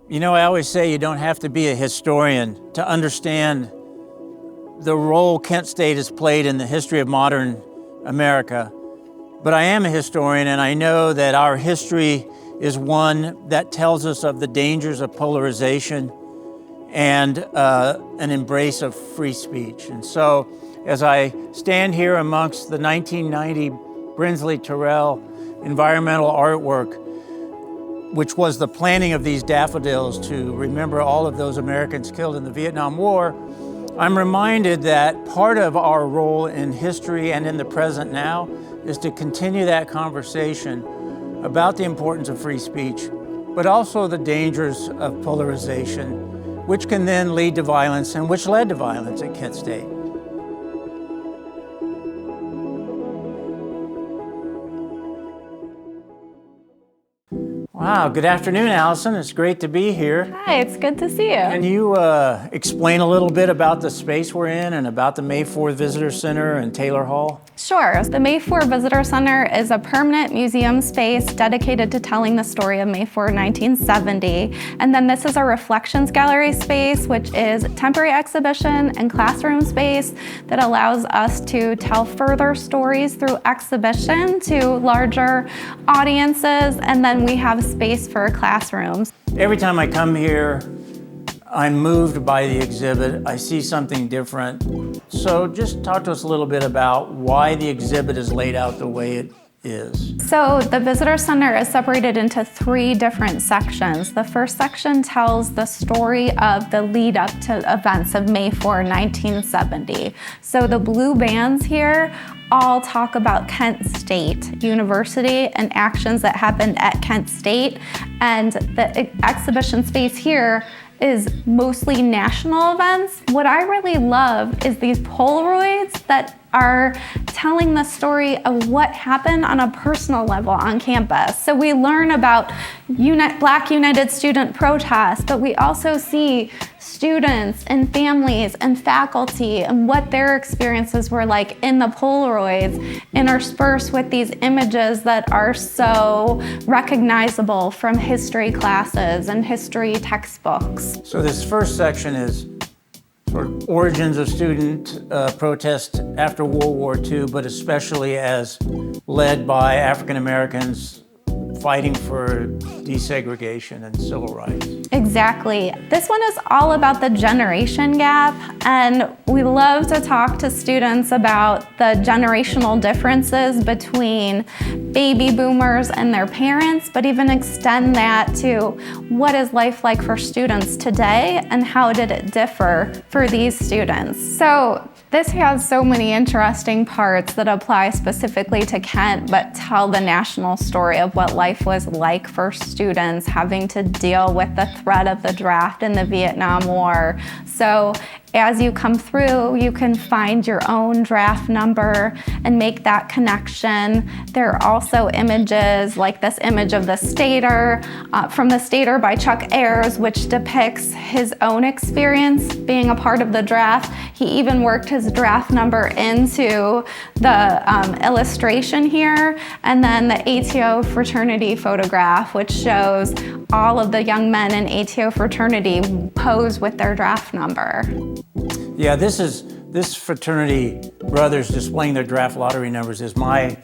You know, I always say you don't have to be a historian to understand the role Kent State has played in the history of modern America. But I am a historian, and I know that our history is one that tells us of the dangers of polarization and an embrace of free speech. And so as I stand here amongst the 1990 Brinsley Terrell environmental artwork, which was the planting of these daffodils to remember all of those Americans killed in the Vietnam War, I'm reminded that part of our role in history and in the present now is to continue that conversation about the importance of free speech, but also the dangers of polarization, which can then lead to violence and which led to violence at Kent State. Wow, good afternoon, Allison. It's great to be here. Hi, it's good to see you. Can you explain a little bit about the space we're in and about the May 4th Visitor Center and Taylor Hall? Sure. The May 4 Visitor Center is a permanent museum space dedicated to telling the story of May 4, 1970. And then this is a reflections gallery space, which is temporary exhibition and classroom space that allows us to tell further stories through exhibition to larger audiences. And then we have space for classrooms. Every time I come here, I'm moved by the exhibit. I see something different. So just talk to us a little bit about why the exhibit is laid out the way it is. So the Visitor Center is separated into 3 different sections. The first section tells the story of the lead up to events of May 4, 1970. So the blue bands here all talk about Kent State University and actions that happened at Kent State. And the exhibition space here is mostly national events. What I really love is these Polaroids that are telling the story of what happened on a personal level on campus. So we learn about Black United Student protests, but we also see students and families and faculty and what their experiences were like in the Polaroids, interspersed with these images that are so recognizable from history classes and history textbooks. So this first section is sort of origins of student protest after World War II, but especially as led by African Americans fighting for desegregation and civil rights. Exactly. This one is all about the generation gap, and we love to talk to students about the generational differences between baby boomers and their parents, but even extend that to what is life like for students today and how did it differ for these students. So this has so many interesting parts that apply specifically to Kent, but tell the national story of what life was like for students having to deal with the threat of the draft in the Vietnam War. So as you come through, you can find your own draft number and make that connection. There are also images like this image of the Stater, from the Stater by Chuck Ayers, which depicts his own experience being a part of the draft. He even worked his draft number into the illustration here. And then the ATO fraternity photograph, which shows all of the young men in ATO fraternity pose with their draft number. Yeah, this fraternity brothers displaying their draft lottery numbers is my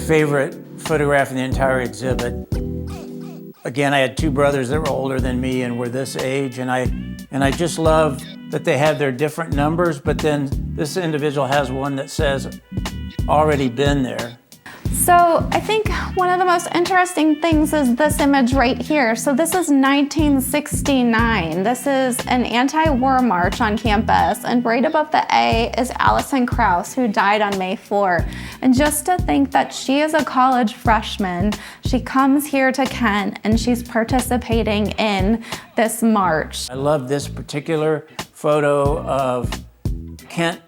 favorite photograph in the entire exhibit. Again, I had 2 brothers that were older than me and were this age, and I just love that they have their different numbers, but then this individual has one that says, already been there. So I think one of the most interesting things is this image right here. So this is 1969. This is an anti-war march on campus, and right above the A is Allison Krauss, who died on May 4. And just to think that she is a college freshman, she comes here to Kent and she's participating in this march. I love this particular photo of Kent,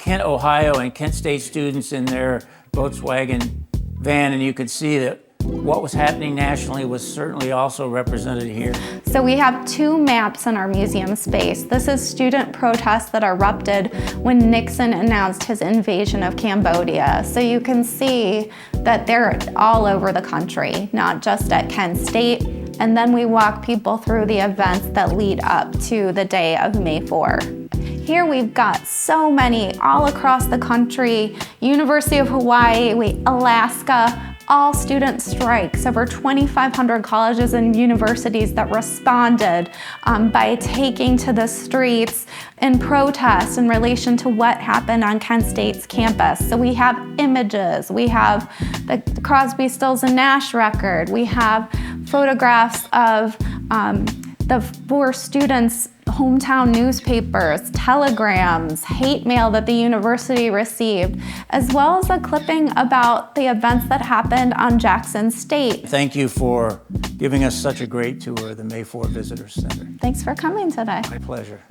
Ohio, and Kent State students in their Volkswagen van, and you could see that what was happening nationally was certainly also represented here. So we have 2 maps in our museum space. This is student protests that erupted when Nixon announced his invasion of Cambodia. So you can see that they're all over the country, not just at Kent State. and then we walk people through the events that lead up to the day of May 4. Here we've got so many all across the country, University of Hawaii, Alaska, all student strikes, over 2,500 colleges and universities that responded by taking to the streets in protest in relation to what happened on Kent State's campus. So we have images, we have the Crosby, Stills and Nash record, we have photographs of the 4 students' hometown newspapers, telegrams, hate mail that the university received, as well as a clipping about the events that happened on Jackson State. Thank you for giving us such a great tour of the May 4 Visitor Center. Thanks for coming today. My pleasure.